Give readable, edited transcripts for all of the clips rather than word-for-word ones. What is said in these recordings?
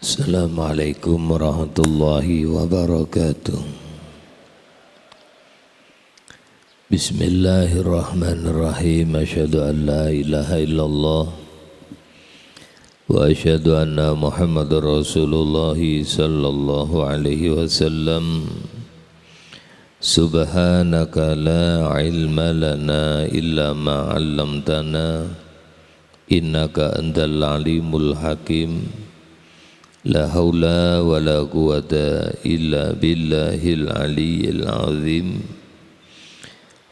Assalamualaikum warahmatullahi wabarakatuh. Bismillahirrahmanirrahim. Asyhadu an la ilaha illallah wa asyhadu anna Muhammadar Rasulullah sallallahu alaihi wasallam. Subhanaka la ilma lana illa ma 'allamtana innaka antal alimul hakim. La haula wa la quwata illa billahil aliyyil azim.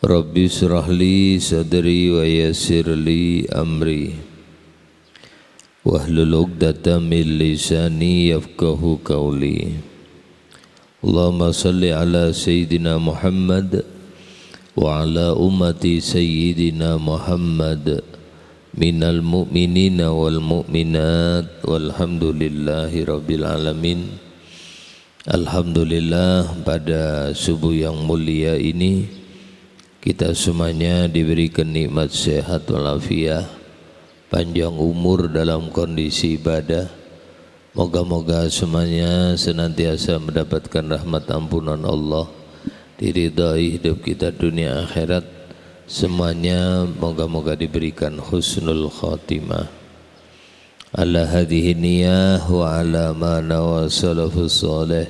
Rabbi shrah li sadri wa yassir li amri wahlul 'uqdatam min lisani yafqahu qawli. Allahumma salli ala sayyidina Muhammad wa ala ummati sayyidina Muhammad minal mu'minina wal mu'minat walhamdulillahi rabbil alamin. Alhamdulillah, pada subuh yang mulia ini kita semuanya diberikan nikmat sehat walafiat, panjang umur dalam kondisi ibadah. Moga-moga semuanya senantiasa mendapatkan rahmat ampunan Allah, diridai hidup kita dunia akhirat. Semuanya moga-moga diberikan husnul khatimah. Ala hadhihi niyah wa ala ma nawa salafus salih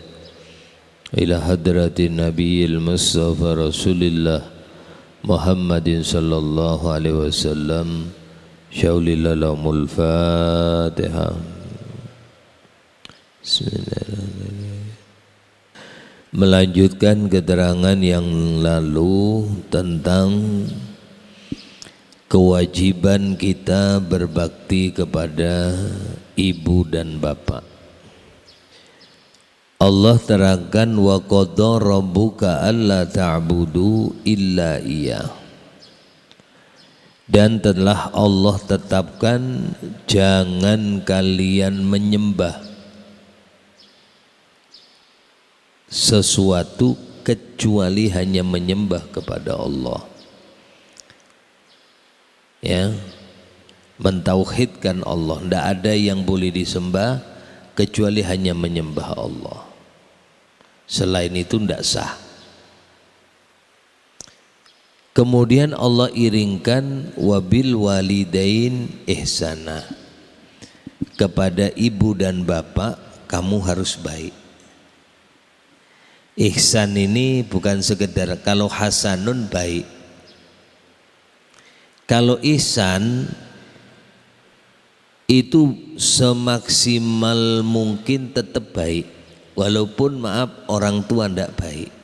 ila hadratin nabiyil mustafa rasulillah Muhammadin sallallahu alaihi wasallam. Syaulillalamul Fatihah. Bismillahirrahmanirrahim. Melanjutkan keterangan yang lalu tentang kewajiban kita berbakti kepada ibu dan bapak. Allah terangkan wa qadha rabbuka alla ta'budu illa iyyah. Dan telah Allah tetapkan jangan kalian menyembah sesuatu kecuali hanya menyembah kepada Allah. Ya, mentauhidkan Allah. Tidak ada yang boleh disembah kecuali hanya menyembah Allah. Selain itu tidak sah. Kemudian Allah iringkan wabil walidain ihsana. Kepada ibu dan bapak kamu harus baik. Ihsan ini bukan sekedar, kalau hasanun baik. Kalau ihsan itu semaksimal mungkin tetap baik, walaupun maaf orang tua tidak baik.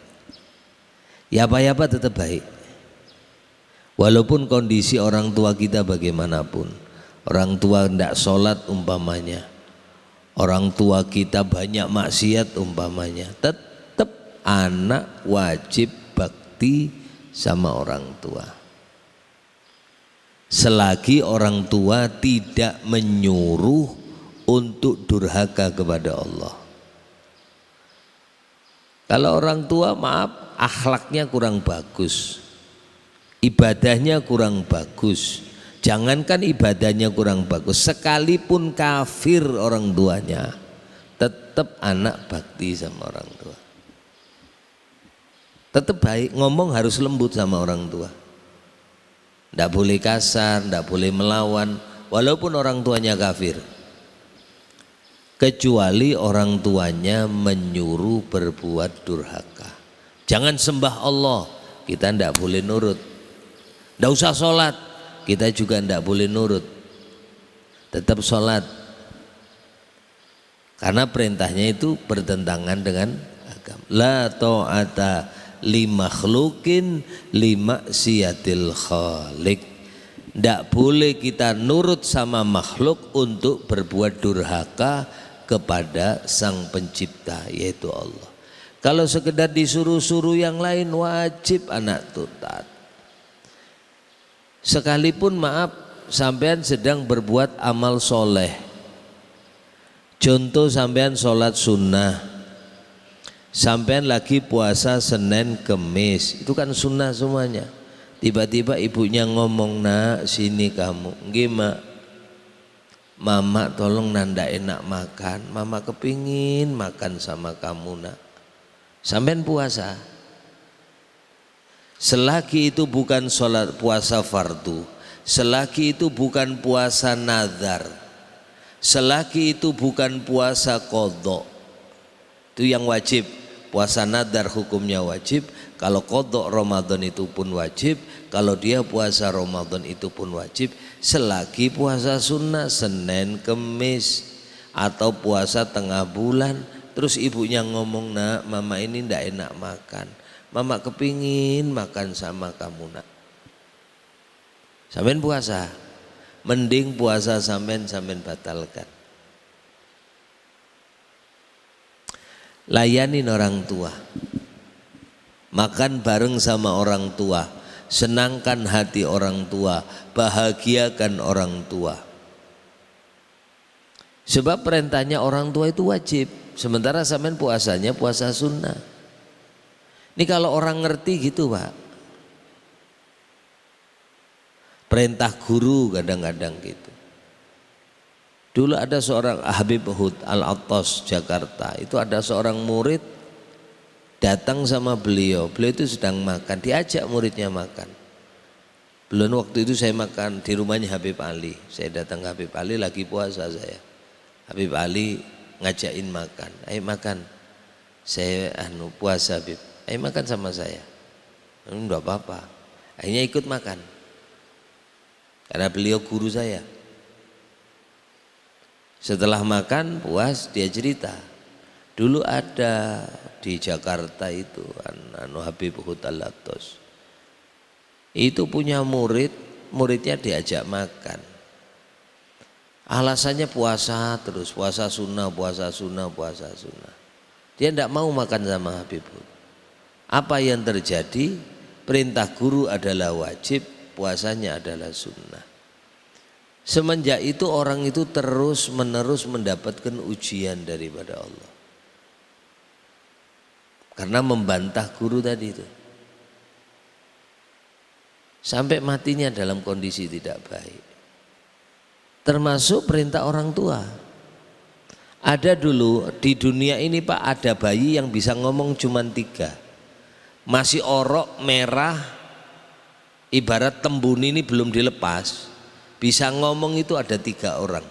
Ya apa-apa tetap baik. Walaupun kondisi orang tua kita bagaimanapun. Orang tua tidak sholat umpamanya, orang tua kita banyak maksiat umpamanya, tetap anak wajib bakti sama orang tua selagi orang tua tidak menyuruh untuk durhaka kepada Allah. Kalau orang tua maaf akhlaknya kurang bagus, ibadahnya kurang bagus, jangankan ibadahnya kurang bagus, sekalipun kafir orang tuanya, tetap anak bakti sama orang tua. Tetap baik, ngomong harus lembut sama orang tua. Tidak boleh kasar, tidak boleh melawan, walaupun orang tuanya kafir. Kecuali orang tuanya menyuruh berbuat durhaka. Jangan sembah Allah, kita tidak boleh nurut. Tidak usah sholat, kita juga tidak boleh nurut. Tetap sholat. Karena perintahnya itu bertentangan dengan agama. La ta'ata li makhlukin li maksiatil khaliq. Tidak boleh kita nurut sama makhluk untuk berbuat durhaka kepada sang pencipta, yaitu Allah. Kalau sekedar disuruh-suruh yang lain, wajib anak taat. Sekalipun maaf sampean sedang berbuat amal soleh, contoh sampean sholat sunnah, sampean lagi puasa Senin Kemis, itu kan sunnah semuanya. Tiba-tiba ibunya ngomong, nak sini kamu, nggih mak, Mama tolong nanda enak makan, mama kepingin makan sama kamu nak. Sampean puasa. Selagi itu bukan sholat puasa fardu, selagi itu bukan puasa nazar, selagi itu bukan puasa qadha, itu yang wajib. Puasa nazar hukumnya wajib, kalau qadha Ramadan itu pun wajib, kalau dia puasa Ramadan itu pun wajib. Selagi puasa sunnah Senin Kemis atau puasa tengah bulan, terus ibunya ngomong, nak mama ini ndak enak makan, mama kepingin makan sama kamu nak. Sampean puasa, mending puasa sampean batalkan. Layanin orang tua, makan bareng sama orang tua, senangkan hati orang tua, bahagiakan orang tua. Sebab perintahnya orang tua itu wajib, sementara sampean puasanya puasa sunnah. Ini kalau orang ngerti gitu Pak, perintah guru kadang-kadang gitu. Dulu ada seorang Habib Hud Al-Attas Jakarta, itu ada seorang murid datang sama beliau itu sedang makan, diajak muridnya makan. Belum waktu itu saya makan di rumahnya Habib Ali, saya datang ke Habib Ali lagi puasa saya. Habib Ali ngajakin makan, ayo makan, saya puasa Habib, ayo makan sama saya. Enggak apa-apa, akhirnya ikut makan karena beliau guru saya. Setelah makan puas, dia cerita, dulu ada di Jakarta itu Habib Hud Al-Attas itu punya muridnya diajak makan, alasannya puasa terus, puasa sunnah. Dia tidak mau makan sama Habib Hud. Apa yang terjadi? Perintah guru adalah wajib, puasanya adalah sunnah. Semenjak itu orang itu terus menerus mendapatkan ujian daripada Allah karena membantah guru tadi itu, sampai matinya dalam kondisi tidak baik. Termasuk perintah orang tua. Ada dulu di dunia ini Pak, ada bayi yang bisa ngomong cuma 3, masih orok merah, ibarat tembun ini belum dilepas, bisa ngomong itu ada 3 orang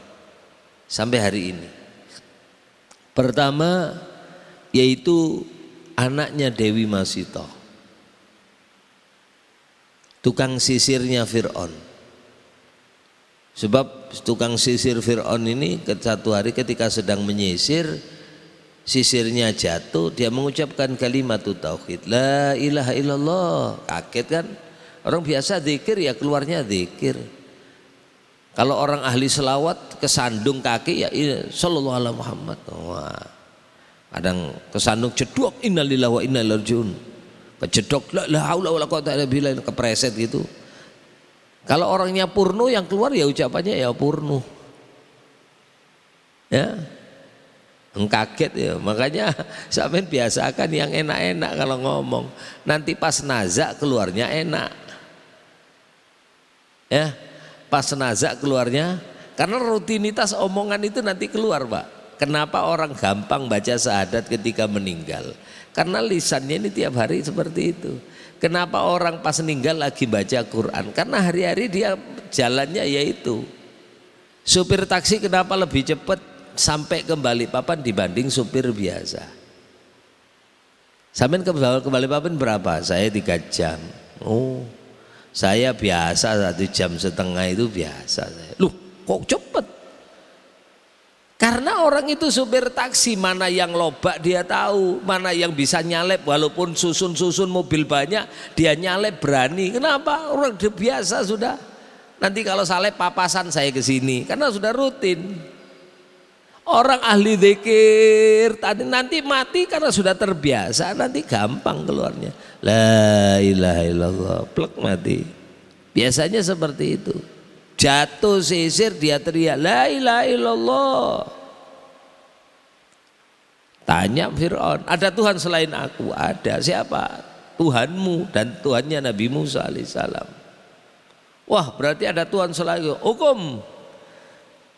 sampai hari ini. Pertama yaitu anaknya Dewi Masito, tukang sisirnya Fir'aun. Sebab tukang sisir Fir'aun ini satu hari ketika sedang menyisir, sisirnya jatuh, dia mengucapkan kalimat tauhid, la ilaha illallah. Kaget kan, orang biasa zikir ya keluarnya zikir. Kalau orang ahli selawat kesandung kaki ya sallallahu alaihi Muhammad. Wah, kadang kesandung jedok innalillahi wa inna ilaihi rajiun, kejedok la haula wala quwata illa billah, kepreset gitu. Kalau orangnya purnu yang keluar ya ucapannya ya purnu, ya kaget ya. Makanya sampean biasakan yang enak-enak kalau ngomong, nanti pas nazak keluarnya enak ya, pas nazak keluarnya, karena rutinitas omongan itu nanti keluar Pak. Kenapa orang gampang baca syahadat ketika meninggal? Karena lisannya ini tiap hari seperti itu. Kenapa orang pas meninggal lagi baca Quran? Karena hari-hari dia jalannya yaitu. Supir taksi kenapa lebih cepat sampai ke Balikpapan dibanding supir biasa? Sampai ke Balikpapan berapa? Saya 3 jam. Oh, saya biasa 1,5 jam itu biasa saya. Loh kok cepet? Karena orang itu supir taksi, mana yang lobak dia tahu, mana yang bisa nyalep walaupun susun-susun mobil banyak dia nyalep berani. Kenapa? Orang udah biasa sudah. Nanti kalau salep papasan saya ke sini karena sudah rutin. Orang ahli zikir tadi nanti mati karena sudah terbiasa, nanti gampang keluarnya. La ilaha illallah, plek mati. Biasanya seperti itu. Jatuh sisir dia teriak la ilaha illallah. Tanya Fir'aun, ada Tuhan selain aku? Ada. Siapa? Tuhanmu dan Tuhannya Nabi Musa alaihissalam. Wah, berarti ada Tuhan selain aku. Hukum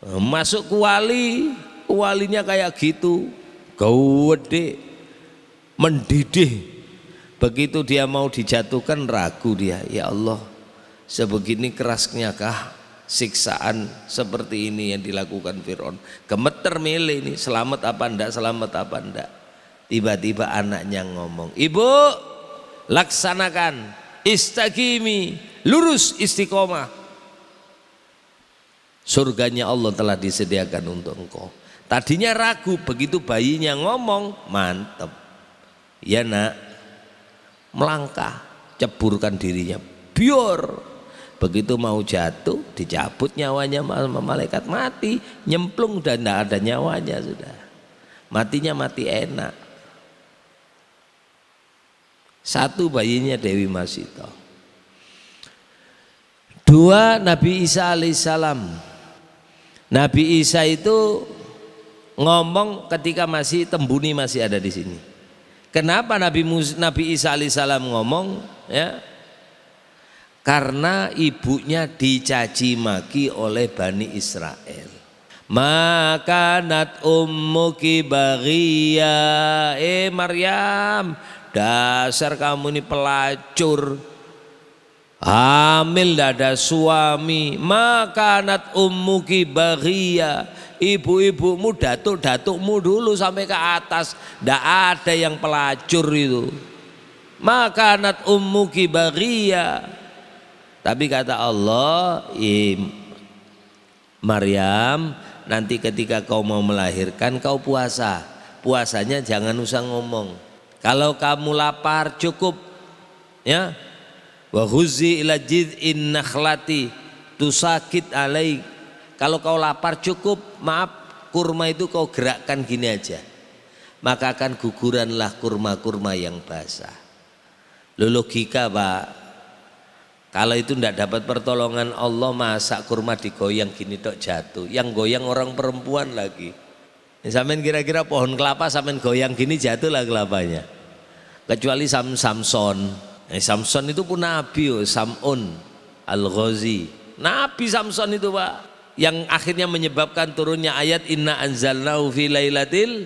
Masuk kuali, kualinya kayak gitu, gede, mendidih. Begitu dia mau dijatuhkan ragu dia, ya Allah, sebegini kerasnya kah siksaan seperti ini yang dilakukan Fir'aun. Gemeter milih ini, selamat apa enggak, selamat apa enggak. Tiba-tiba anaknya ngomong, ibu laksanakan, istaqimi, lurus istiqomah. Surganya Allah telah disediakan untuk engkau. Tadinya ragu, begitu bayinya ngomong, mantep. Ya nak, melangkah, ceburkan dirinya, biar. Begitu mau jatuh, dicabut nyawanya sama malaikat, mati, nyemplung dan tidak ada nyawanya sudah. Matinya mati enak. Satu bayinya Dewi Masito. Dua Nabi Isa alaihissalam. Nabi Isa itu ngomong ketika masih Tembuni masih ada di sini. Kenapa Nabi Isa alaihissalam ngomong? Ya, karena ibunya dicaci maki oleh Bani Israel. Makanat ummuki baghiya, Maryam, dasar kamu ini pelacur, hamil tidak ada suami. Makanat ummuki baghiya, ibu-ibumu datuk-datukmu dulu sampai ke atas tidak ada yang pelacur itu. Makanat ummuki baghiya. Tapi kata Allah, Maryam, nanti ketika kau mau melahirkan kau puasa. Puasanya jangan usah ngomong. Kalau kamu lapar cukup, ya. Wa huzi ila jid'in nakhlati tusakit alaik. Kalau kau lapar cukup, maaf, kurma itu kau gerakkan gini aja, maka akan guguranlah kurma-kurma yang basah. Logika Pak. Kalau itu tidak dapat pertolongan Allah, masak kurma digoyang gini tok jatuh. Yang goyang orang perempuan lagi. Sampean kira-kira pohon kelapa sampean goyang gini jatuh lah kelapanya. Kecuali Samson. Samson itu pun Nabi, Sam'un Al-Ghazi. Nabi Samson itu Pak, yang akhirnya menyebabkan turunnya ayat Inna anzalnahu fi lailatil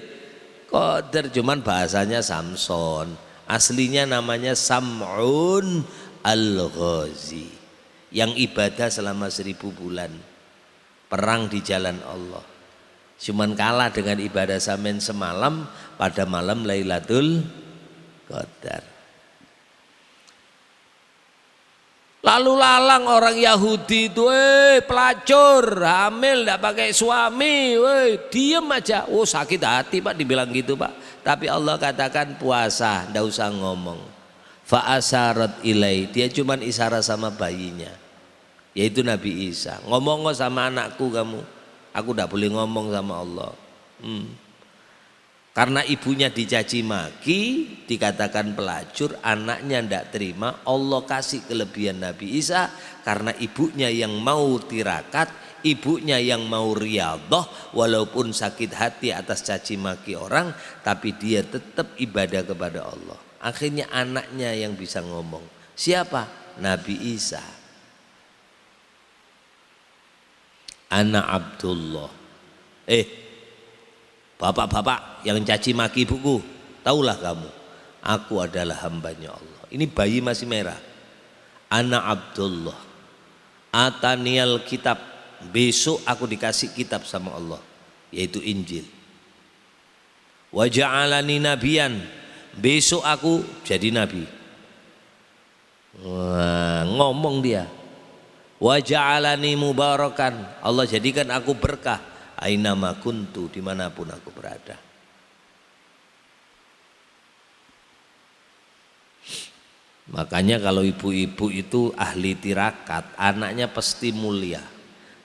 qadar. Cuman bahasanya Samson, aslinya namanya Sam'un Al-Ghazi, yang ibadah selama 1000 bulan, perang di jalan Allah. Cuman kalah dengan ibadah sampean semalam pada malam Lailatul Qadar. Lalu lalang orang Yahudi itu, pelacur, hamil, tidak pakai suami, diem aja. Oh sakit hati Pak dibilang gitu Pak. Tapi Allah katakan puasa, tidak usah ngomong. Fa'asarat ilai, dia cuman isyarat sama bayinya, yaitu Nabi Isa. Ngomong sama anakku kamu, aku tidak boleh ngomong sama Allah. Karena ibunya dicaci maki, dikatakan pelacur, anaknya tidak terima. Allah kasih kelebihan Nabi Isa karena ibunya yang mau tirakat, ibunya yang mau riyadhah, walaupun sakit hati atas caci maki orang, tapi dia tetap ibadah kepada Allah. Akhirnya anaknya yang bisa ngomong. Siapa? Nabi Isa. Anak Abdullah. Bapak-bapak yang caci maki ibuku, taulah kamu, aku adalah hambanya Allah. Ini bayi masih merah. Anak Abdullah, atanial kitab, besok aku dikasih kitab sama Allah, yaitu Injil. Wa ja'alani nabiyan, besok aku jadi nabi. Wah, ngomong dia. Wa ja'alani mubarakan, Allah jadikan aku berkah. Ainama kuntu, dimanapun aku berada. Makanya kalau ibu-ibu itu ahli tirakat, anaknya pasti mulia.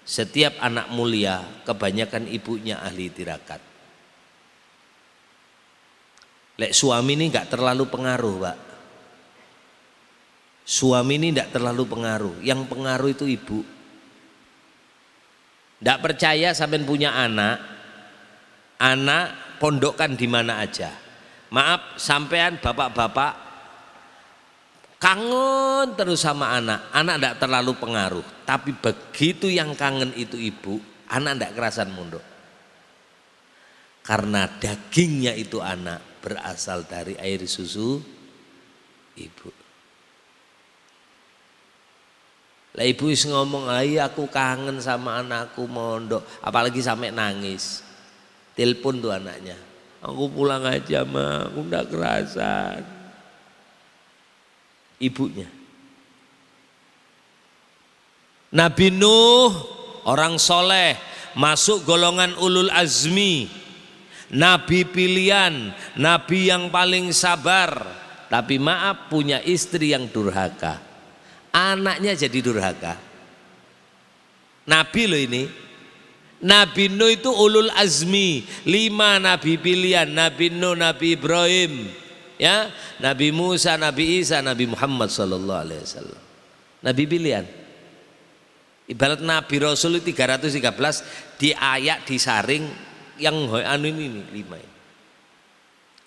Setiap anak mulia, kebanyakan ibunya ahli tirakat. Lek suami ini enggak terlalu pengaruh Pak. Suami ini enggak terlalu pengaruh, yang pengaruh itu ibu. Enggak percaya sampean punya anak pondokkan di mana aja. Maaf, sampean bapak-bapak kangen terus sama anak enggak terlalu pengaruh. Tapi begitu yang kangen itu ibu, anak ndak kerasan mondok. Karena dagingnya itu anak berasal dari air susu ibu. Lah ibu is ngomong, "Ai aku kangen sama anakku mondok," apalagi sampai nangis. Telepon tuh anaknya, "Aku pulang aja, Ma, aku ndak kerasan." Ibunya. Nabi Nuh orang soleh, masuk golongan ulul azmi. Nabi pilihan, nabi yang paling sabar, tapi maaf punya istri yang durhaka. Anaknya jadi durhaka. Nabi loh ini. Nabi Nuh itu ulul azmi, 5 nabi pilihan, Nabi Nuh, Nabi Ibrahim, ya, Nabi Musa, Nabi Isa, Nabi Muhammad sallallahu alaihi wasallam. Nabi pilihan. Ibarat Nabi Rasul 313 diayak disaring. Yang anu ini 5 ini.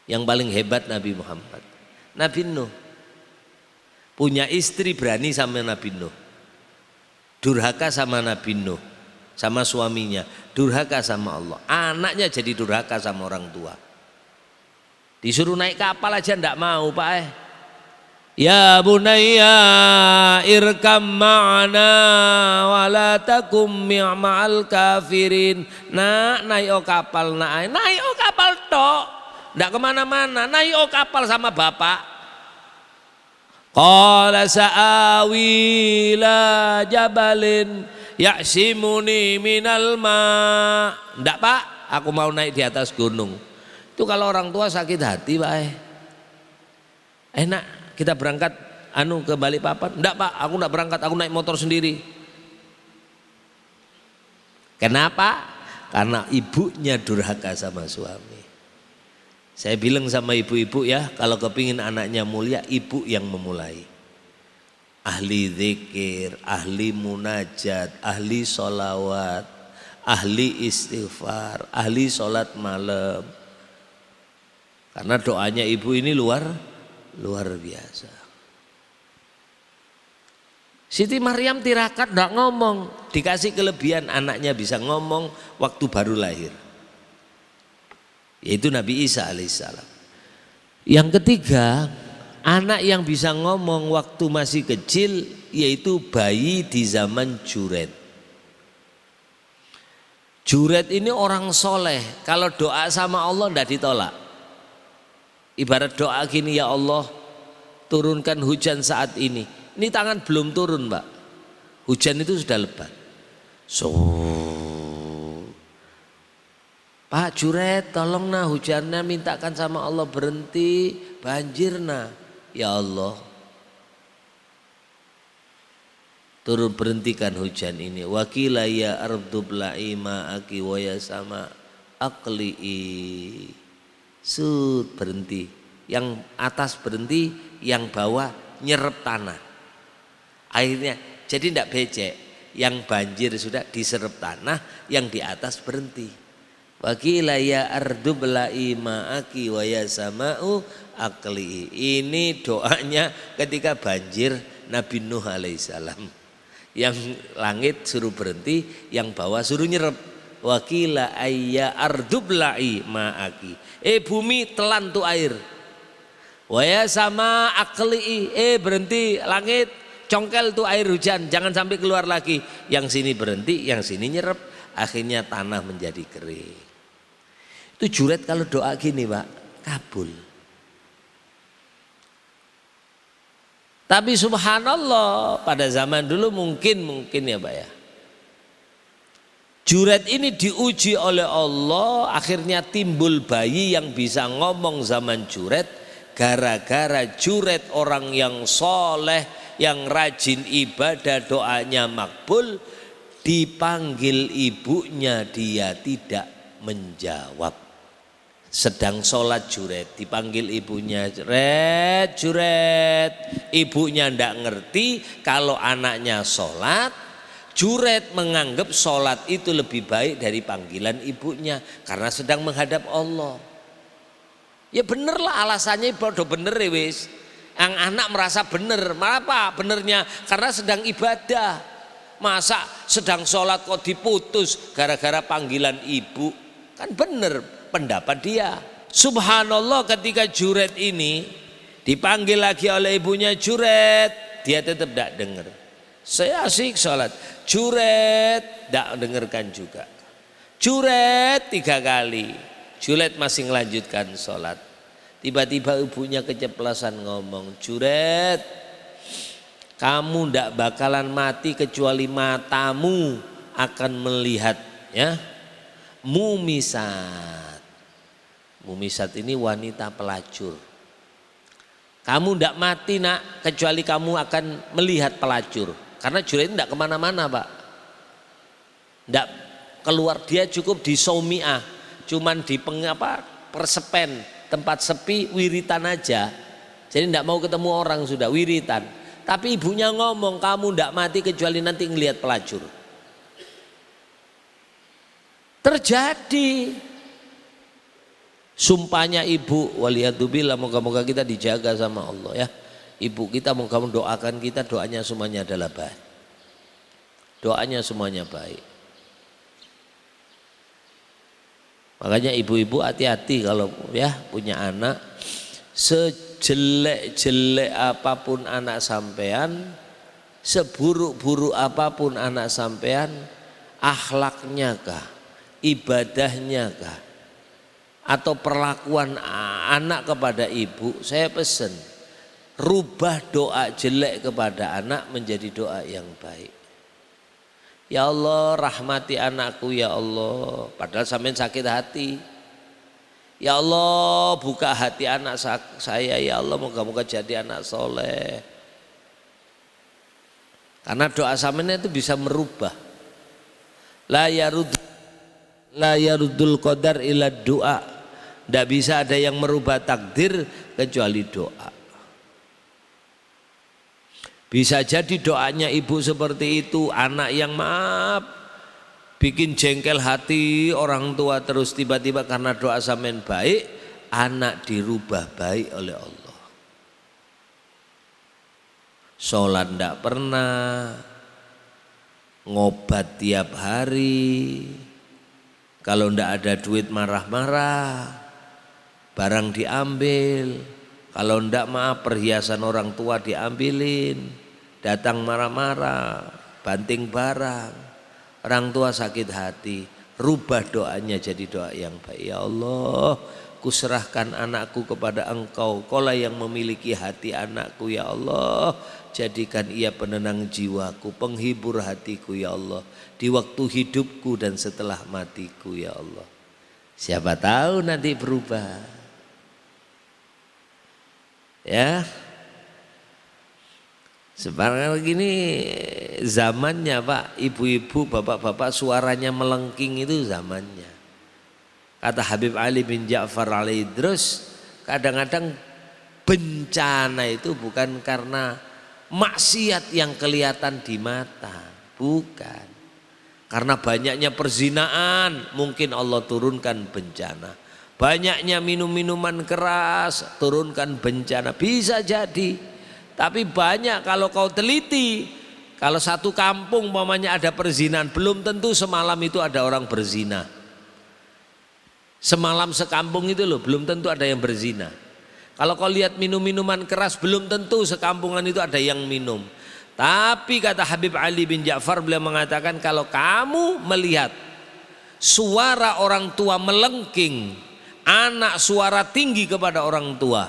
Yang paling hebat Nabi Muhammad. Nabi Nuh punya istri berani sama Nabi Nuh, durhaka sama Nabi Nuh, sama suaminya, durhaka sama Allah. Anaknya jadi durhaka sama orang tua. Disuruh naik kapal aja ndak mau, Pak. Ya bunayya irkam ma'ana wa la takum ma'al kafirin. Nak, naik kapal, naik kapal tok, ndak kemana-mana, naik kapal sama bapak. Qala sa'awi la jabalin ya'simuni minal ma'. Ndak, Pak, aku mau naik di atas gunung. Itu kalau orang tua sakit hati, Pak. Enak kita berangkat ke Balikpapan. Enggak, Pak, aku enggak berangkat, aku naik motor sendiri. Kenapa? Karena ibunya durhaka sama suami. Saya bilang sama ibu-ibu ya, kalau kepingin anaknya mulia, ibu yang memulai. Ahli zikir, ahli munajat, ahli sholawat, ahli istighfar, ahli sholat malam. Karena doanya ibu ini luar biasa. Siti Maryam tirakat enggak ngomong, dikasih kelebihan anaknya bisa ngomong waktu baru lahir, yaitu Nabi Isa alaihissalam. Yang ketiga, anak yang bisa ngomong waktu masih kecil, yaitu bayi di zaman Juret. Juret ini orang soleh, kalau doa sama Allah enggak ditolak. Ibarat doa gini, ya Allah turunkan hujan saat ini. Ini tangan belum turun, Mbak. Hujan itu sudah lebat. Pak Juret, tolong nah hujannya, mintakan sama Allah berhenti, banjir nah. Ya Allah, turun berhentikan hujan ini. Wakila ya ardu bla'i ma'aki wa ya sama aqli'i. Berhenti, yang atas berhenti, yang bawah nyerep tanah. Akhirnya jadi tidak becek, yang banjir sudah diserap tanah, yang di atas berhenti. Wakila ya ardu bla'i ma'aki wa ya sama'u aqli'i. Ini doanya ketika banjir Nabi Nuh alaihissalam. Yang langit suruh berhenti, yang bawah suruh nyerap. Wakila ayya ardubla'i ma'aki. Bumi telan tuh air. Waya sama akli. Berhenti langit, congkel tuh air hujan, jangan sampai keluar lagi. Yang sini berhenti, yang sini nyerap. Akhirnya tanah menjadi kering. Itu Juret kalau doa gini, Pak, kabul. Tapi subhanallah pada zaman dulu mungkin ya, Pak ya. Juret ini diuji oleh Allah, akhirnya timbul bayi yang bisa ngomong zaman Juret. Gara-gara Juret orang yang soleh, yang rajin ibadah, doanya makbul, dipanggil ibunya dia tidak menjawab. Sedang sholat Juret, dipanggil ibunya, Juret. Ibunya ndak ngerti kalau anaknya sholat. Juret menganggap sholat itu lebih baik dari panggilan ibunya karena sedang menghadap Allah. Ya bener lah alasannya, bodoh bener ya wis. Yang anak merasa bener, kenapa benernya? Karena sedang ibadah. Masa sedang sholat kok diputus gara-gara panggilan ibu? Kan bener pendapat dia. Subhanallah, ketika Juret ini dipanggil lagi oleh ibunya, Juret, dia tetap tidak dengar. Saya asik sholat, Juret tidak dengarkan juga. Juret 3 kali, Juret masih melanjutkan sholat. Tiba-tiba ibunya keceplosan ngomong, Juret, kamu tidak bakalan mati kecuali matamu akan melihat ya mumisat. Mumisat ini wanita pelacur. Kamu tidak mati nak kecuali kamu akan melihat pelacur. Karena Juret tidak kemana-mana pak. Tidak keluar, dia cukup di Saumiah. Cuman di persepen, tempat sepi, wiritan aja. Jadi tidak mau ketemu orang, sudah wiritan. Tapi ibunya ngomong, kamu tidak mati kecuali nanti ngelihat pelacur. Terjadi. Sumpahnya ibu, waliyadzubillah, moga-moga kita dijaga sama Allah ya. Ibu kita moga mendoakan kita, doanya semuanya adalah baik. Doanya semuanya baik. Makanya ibu-ibu hati-hati kalau ya punya anak, sejelek-jelek apapun anak sampean, seburuk-buruk apapun anak sampean, akhlaknya kah, ibadahnya kah, atau perlakuan anak kepada ibu, saya pesen rubah doa jelek kepada anak menjadi doa yang baik. Ya Allah, rahmati anakku ya Allah, padahal sampean sakit hati. Ya Allah, buka hati anak saya ya Allah, moga-moga jadi anak soleh. Karena doa sampean itu bisa merubah. La yarudul qadar illa doa. Tidak bisa ada yang merubah takdir kecuali doa. Bisa jadi doanya ibu seperti itu, anak yang maaf bikin jengkel hati orang tua, terus tiba-tiba karena doa sampean baik, anak dirubah baik oleh Allah. Sholat tidak pernah, ngobat tiap hari, kalau tidak ada duit marah-marah, barang diambil, kalau tidak maaf perhiasan orang tua diambilin, datang marah-marah, banting barang, orang tua sakit hati, rubah doanya jadi doa yang baik. Ya Allah, kuserahkan anakku kepada Engkau, Kaulah yang memiliki hati anakku ya Allah, jadikan ia penenang jiwaku, penghibur hatiku ya Allah, di waktu hidupku dan setelah matiku ya Allah. Siapa tahu nanti berubah. Ya, sekarang gini zamannya pak, ibu-ibu, bapak-bapak suaranya melengking itu zamannya. Kata Habib Ali bin Ja'far al-Idrus, kadang-kadang bencana itu bukan karena maksiat yang kelihatan di mata, bukan. Karena banyaknya perzinaan mungkin Allah turunkan bencana. Banyaknya minum-minuman keras turunkan bencana, bisa jadi. Tapi banyak kalau kau teliti, kalau satu kampung umpamanya ada perzinahan, belum tentu semalam itu ada orang berzina. Semalam sekampung itu loh, belum tentu ada yang berzina. Kalau kau lihat minum-minuman keras, belum tentu sekampungan itu ada yang minum. Tapi kata Habib Ali bin Ja'far, beliau mengatakan kalau kamu melihat suara orang tua melengking, anak suara tinggi kepada orang tua,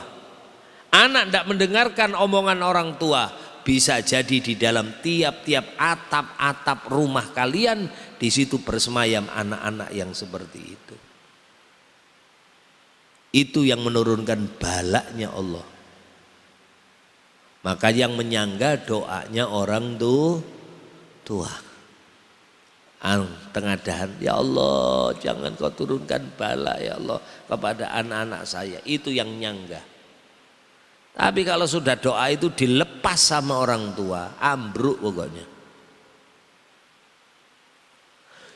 anak tidak mendengarkan omongan orang tua, bisa jadi di dalam tiap-tiap atap-atap rumah kalian di situ bersemayam anak-anak yang seperti itu. Itu yang menurunkan balaknya Allah. Maka yang menyangga doanya orang tua. Tengadahan, ya Allah jangan kau turunkan bala ya Allah kepada anak-anak saya, itu yang nyangga. Tapi kalau sudah doa itu dilepas sama orang tua, ambruk pokoknya.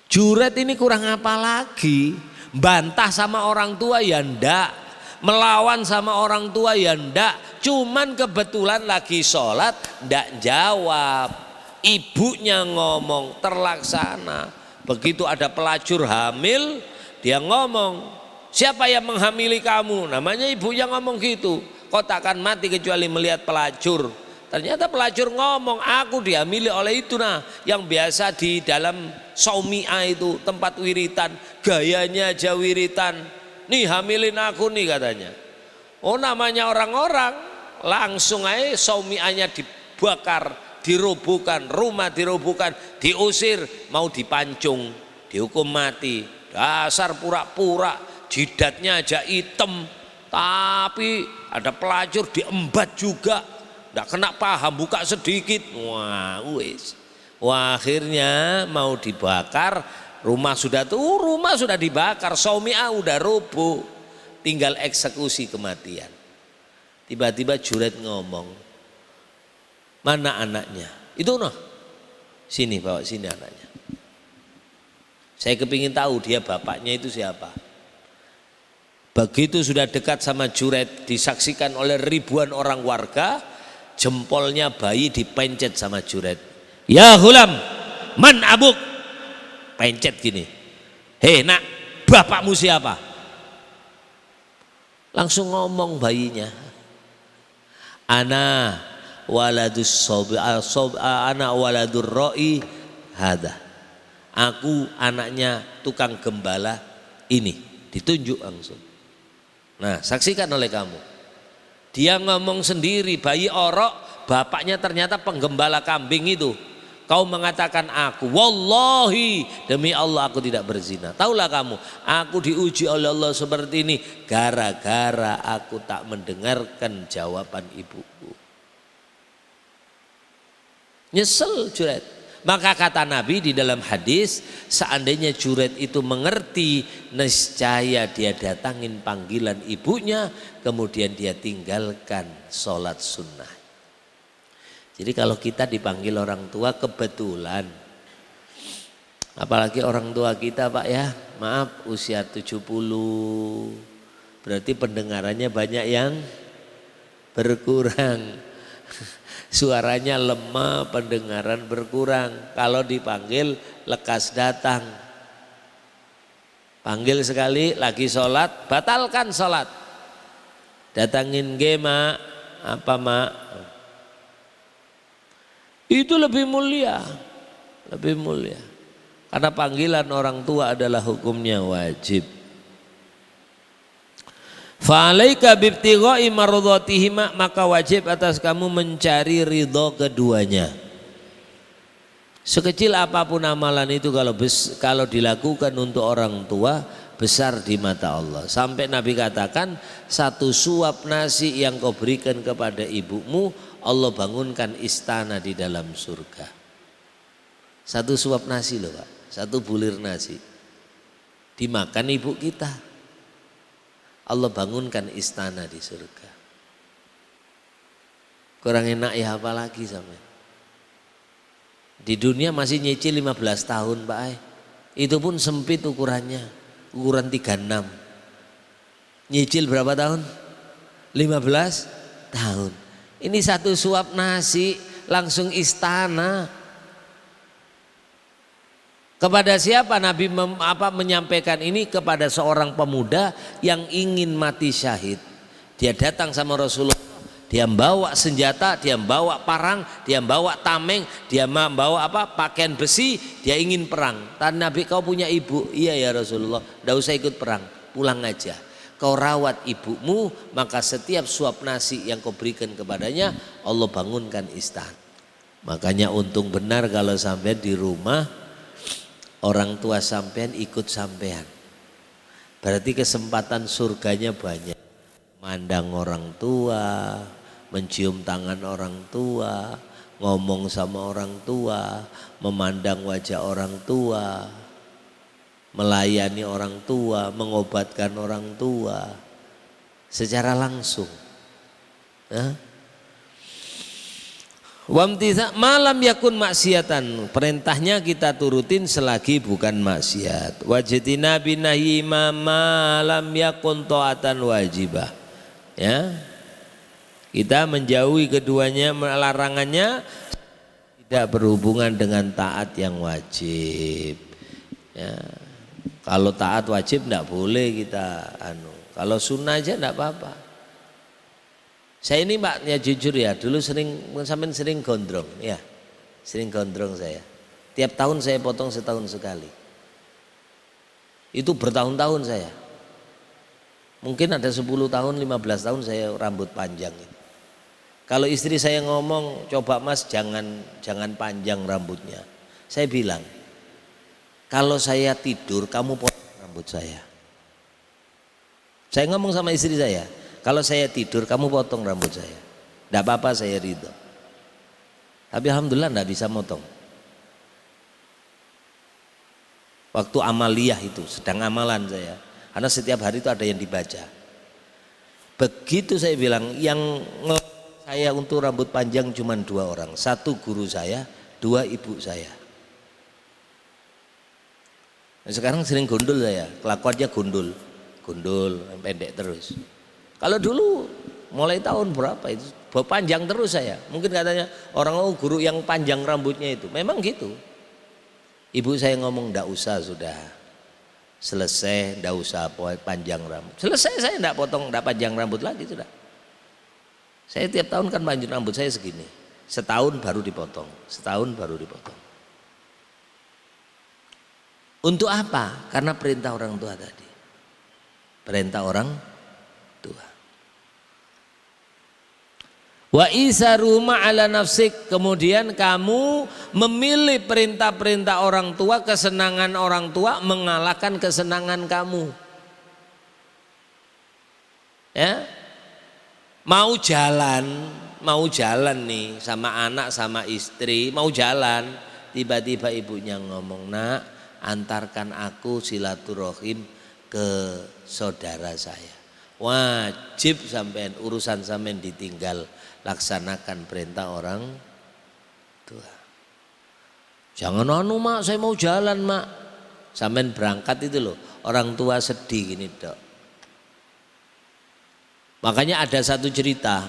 Juret ini kurang apa lagi, bantah sama orang tua ya ndak, melawan sama orang tua ya ndak, cuman kebetulan lagi sholat ndak jawab. ibunya ngomong terlaksana. Begitu ada pelacur hamil, dia ngomong, siapa yang menghamili kamu? Namanya ibunya ngomong gitu. Kau takkan mati kecuali melihat pelacur. Ternyata pelacur ngomong, aku dihamili oleh itu nah, yang biasa di dalam saumia itu tempat wiritan, gayanya aja wiritan. Nih hamilin aku nih katanya. Oh namanya orang-orang langsung aja saumianya dibakar, dirobohkan, rumah dirobohkan, diusir, mau dipancung, dihukum mati. Dasar pura-pura, jidatnya aja hitam, tapi ada pelacur diembat juga, nggak kena paha, buka sedikit, wah wis. Wah, akhirnya mau dibakar, rumah sudah dibakar, saumia udah roboh, tinggal eksekusi kematian. Tiba-tiba juret ngomong, mana anaknya? Itu noh, sini bawa sini anaknya. Saya kepingin tahu dia bapaknya itu siapa. Begitu sudah dekat sama juret, disaksikan oleh ribuan orang warga, jempolnya bayi dipencet sama juret. Ya hulam, man abuk, pencet gini. Hei nak, bapakmu siapa? Langsung ngomong bayinya, ana waladus ana waladur roi hada. Aku anaknya tukang gembala ini, ditunjuk langsung. Nah, saksikan oleh kamu. Dia ngomong sendiri, bayi orok, bapaknya ternyata penggembala kambing itu. Kau mengatakan aku, wallahi demi Allah aku tidak berzina. Taulah kamu, aku diuji oleh Allah seperti ini gara-gara aku tak mendengarkan jawaban ibuku. Nyesel juret. Maka kata Nabi di dalam hadis, seandainya juret itu mengerti, niscaya dia datangin panggilan ibunya, kemudian dia tinggalkan sholat sunnah. Jadi kalau kita dipanggil orang tua kebetulan, apalagi orang tua kita Pak ya, maaf usia 70, berarti pendengarannya banyak yang berkurang. Suaranya lemah, pendengaran berkurang. Kalau dipanggil lekas datang. Panggil sekali lagi sholat, batalkan sholat. Datangin mak, apa mak? Itu lebih mulia, lebih mulia. Karena panggilan orang tua adalah hukumnya wajib. Fa'alaika bibtigha'i mardhatihima, maka wajib atas kamu mencari ridho keduanya. Sekecil apapun amalan itu kalau dilakukan untuk orang tua besar di mata Allah. Sampai Nabi katakan, satu suap nasi yang kau berikan kepada ibumu, Allah bangunkan istana di dalam surga. Satu suap nasi loh Pak, satu bulir nasi dimakan ibu kita, Allah bangunkan istana di surga. Kurang enak ya apa lagi sampai. Di dunia masih nyicil 15 tahun Pak Ay. Itu pun sempit ukurannya, ukuran 36. Nyicil berapa tahun? 15 tahun. Ini satu suap nasi langsung istana. Kepada siapa Nabi menyampaikan ini? Kepada seorang pemuda yang ingin mati syahid. Dia datang sama Rasulullah, dia membawa senjata, dia membawa parang, dia membawa tameng, dia membawa pakaian besi, dia ingin perang. Tanya Nabi, kau punya ibu? Iya ya Rasulullah, tidak usah ikut perang, pulang aja. Kau rawat ibumu, maka setiap suap nasi yang kau berikan kepadanya, Allah bangunkan istana. Makanya untung benar kalau sampai di rumah orang tua sampean ikut sampean, berarti kesempatan surganya banyak. Mandang orang tua, mencium tangan orang tua, ngomong sama orang tua, memandang wajah orang tua, melayani orang tua, mengobatkan orang tua secara langsung. Wamtiza malam yakun maksiatan, perintahnya kita turutin selagi bukan maksiat. Wajtina binahi malam yakun taatan wajibah. Ya, kita menjauhi keduanya, larangannya tidak berhubungan dengan taat yang wajib. Ya. Kalau taat wajib tidak boleh kita kalau sunnah aja tidak apa-apa. Saya ini Pak ya jujur ya, dulu sering gondrong ya. Sering gondrong saya. Tiap tahun saya potong setahun sekali. Itu bertahun-tahun saya. Mungkin ada 10 tahun, 15 tahun saya rambut panjang. Kalau istri saya ngomong, coba Mas jangan panjang rambutnya. Saya bilang, kalau saya tidur kamu potong rambut saya. Saya ngomong sama istri saya, kalau saya tidur kamu potong rambut saya. Tidak apa-apa, saya ridho. Tapi alhamdulillah tidak bisa motong. Waktu amaliyah itu, sedang amalan saya. Karena setiap hari itu ada yang dibaca. Begitu saya bilang, yang saya untuk rambut panjang cuma 2 orang. 1 guru saya, 2 ibu saya. Nah, sekarang sering gundul saya, kelakuannya gundul pendek terus. Kalau dulu mulai tahun berapa itu panjang terus saya. Mungkin katanya orang guru yang panjang rambutnya itu, memang gitu. Ibu saya ngomong ndak usah sudah selesai, ndak usah panjang rambut. Selesai saya ndak potong, ndak panjang rambut lagi sudah. Saya tiap tahun kan panjang rambut saya segini. Setahun baru dipotong. Untuk apa? Karena perintah orang tua tadi. Perintah orang tua. Wa isaru ma'ala nafsik. Kemudian kamu memilih perintah-perintah orang tua, kesenangan orang tua mengalahkan kesenangan kamu. Ya. Mau jalan nih sama anak sama istri, mau jalan, tiba-tiba ibunya ngomong, "Nak, antarkan aku silaturahim ke saudara saya." Wajib sampean, urusan sampean ditinggal, laksanakan perintah orang tua. Jangan Mak, saya mau jalan Mak. Sampean berangkat itu loh, orang tua sedih gini dok. Makanya ada satu cerita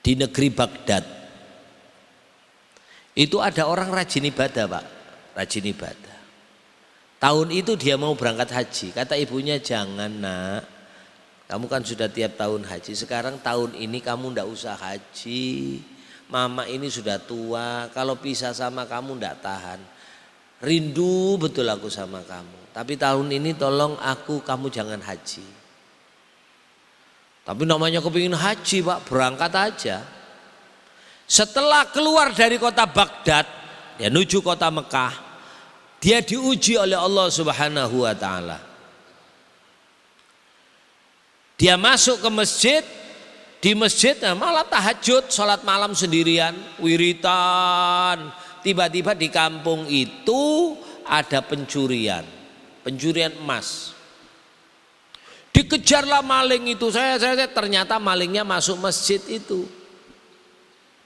di negeri Baghdad. Itu ada orang rajin ibadah Pak, rajin ibadah. Tahun itu dia mau berangkat haji. Kata ibunya, "Jangan Nak, kamu kan sudah tiap tahun haji. Sekarang tahun ini kamu ndak usah haji. Mama ini sudah tua, kalau pisah sama kamu ndak tahan. Rindu betul aku sama kamu. Tapi tahun ini tolong kamu jangan haji." Tapi namanya kepingin haji Pak, berangkat aja. Setelah keluar dari kota Baghdad, dia menuju kota Mekah, dia diuji oleh Allah Subhanahu wa Ta'ala. Dia masuk ke masjid, di masjid malah tahajud, sholat malam sendirian, wiritan. Tiba-tiba di kampung itu ada pencurian emas. Dikejarlah maling itu. Saya ternyata malingnya masuk masjid itu.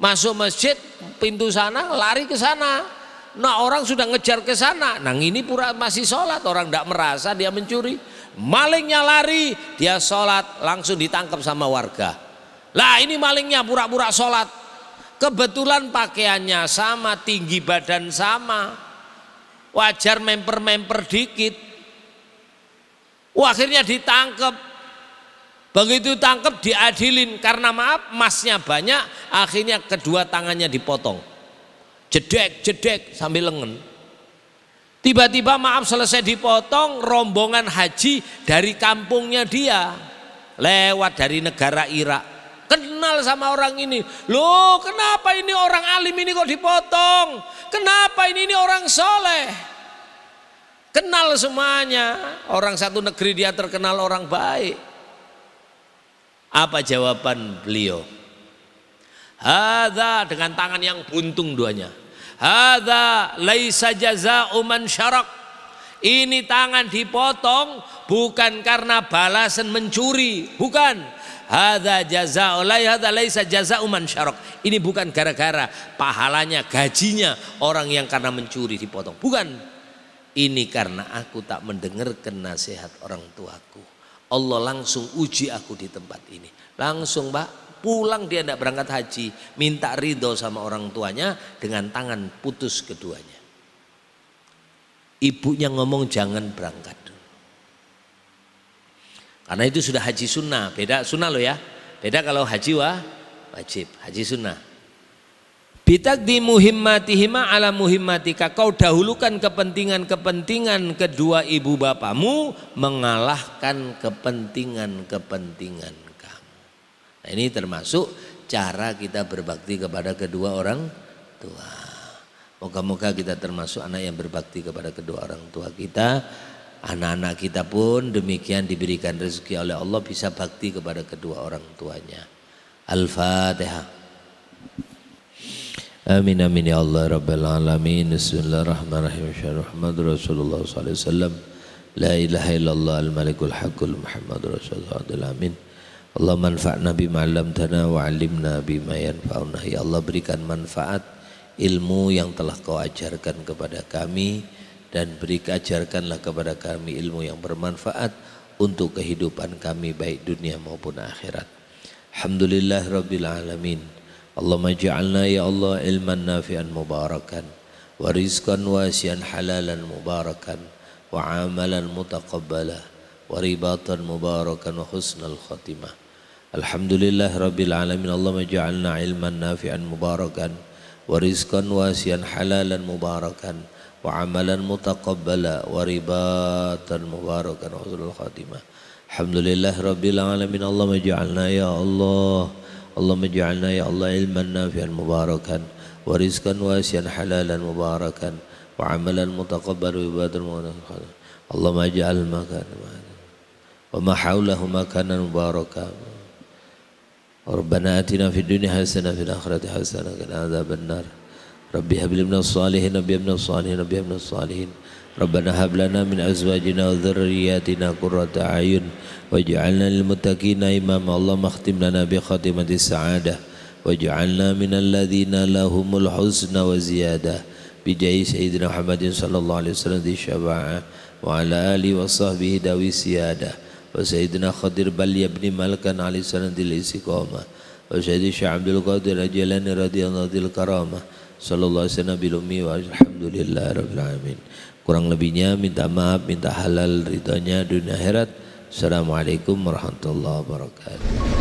Masuk masjid, pintu sana, lari ke sana. Nah orang sudah ngejar ke sana. Nah ini pura masih sholat, orang tidak merasa dia mencuri. Malingnya lari, dia sholat, langsung ditangkap sama warga. Lah ini malingnya pura-pura sholat. Kebetulan pakaiannya sama, tinggi badan sama. Wajar memper-memper dikit. Akhirnya ditangkap. Begitu tangkap diadilin karena maaf emasnya banyak, akhirnya kedua tangannya dipotong. Jedek sambil lengan. Tiba-tiba maaf selesai dipotong, rombongan haji dari kampungnya dia lewat dari negara Irak. Kenal sama orang ini. Loh, kenapa ini orang alim ini kok dipotong? Kenapa ini orang soleh? Kenal semuanya, orang satu negeri dia terkenal orang baik. Apa jawaban beliau? Hadza, dengan tangan yang buntung duanya. Hadza laisa jazaa'u man syarak. Ini tangan dipotong bukan karena balasan mencuri, bukan. Hadza jazaa'u laisa jazaa'u man syarak. Ini bukan gara-gara pahalanya, gajinya orang yang karena mencuri dipotong, bukan. Ini karena aku tak mendengarkan nasihat orang tuaku. Allah langsung uji aku di tempat ini. Langsung Pak, pulang dia tidak berangkat haji, minta ridho sama orang tuanya dengan tangan putus keduanya. Ibunya ngomong jangan berangkat dulu. Karena itu sudah haji sunnah, beda sunnah loh ya. Beda kalau haji wajib, haji sunnah. Bitakdi muhimmatihima ala muhimmatika, kau dahulukan kepentingan-kepentingan kedua ibu bapamu mengalahkan kepentingan-kepentingan kamu. Nah, ini termasuk cara kita berbakti kepada kedua orang tua. Moga-moga kita termasuk anak yang berbakti kepada kedua orang tua kita. Anak-anak kita pun demikian diberikan rezeki oleh Allah bisa bakti kepada kedua orang tuanya. Al-Fatihah. Amin amin ya Allah rabbal alamin. Bismillahirrahmanirrahim. Muhammadur Rasulullah sallallahu alaihi wasallam. La ilaha illallah al-malikul haqqul Muhammadur Rasulullah amin. Allah manfa'na bima 'allamtana wa 'allimna bima yanfa'una. Ya Allah berikan manfaat ilmu yang telah kau ajarkan kepada kami dan ajarkanlah kepada kami ilmu yang bermanfaat untuk kehidupan kami baik dunia maupun akhirat. Alhamdulillah rabbil alamin. Allahumma ja'alna ya Allah ilman nafi'an mubarakan wa rizqan wasi'an halalan mubarakan wa amalan mutaqabbala wa ribatan mubarakan wa husnal khatimah. Alhamdulillah rabbil alamin. Allahumma ja'alna ilman nafi'an mubarakan wa rizqan wasi'an halalan mubarakan wa amalan mutaqabbala wa ribatan mubarakan wa husnal khatimah. Alhamdulillah rabbil alamin. Allahumma ja'alna ya Allah, Allahumma ja'alna ya Allah ilman nafi'an mubarakan wa rizqan wasi'an halalan mubarakan wa amalan mutaqabbalan wa ibadatan mubarakan. Allahumma ja'al makana wa ma hawlahu makanan mubarakan. Rabbana atina fid dunya hasanah fil akhirati hasanah wa qina adzaban nar. Rabbi hab li minas salihin, Rabbi hab minas salihin, Rabbi hab minas salihin. Rabbana hab lana min azwajina wa dhurriyyatina qurrata a'yun waj'alna lil muttaqina imama. Allahumma khtim lana bi khatimati sa'adah waj'alna minal ladzina lahumul husna wa ziyadah bi jahi sayyidina Muhammadin sallallahu alaihi wasallam di syafa'ah wa ala alihi wa sahbihi dawi siyadah wa sayyidina Khadir Bali ibn Malkan alaihi salam dil istiqamah wa sayyidi Syekh Abdul Qadir Al-Jilani radhiyallahu anhu karamah sallallahu alaihi wasallam bil ummi wa alhamdulillahirabbil alamin. Kurang lebihnya minta maaf, minta halal ridhonya dunia akhirat. Assalamualaikum warahmatullahi wabarakatuh.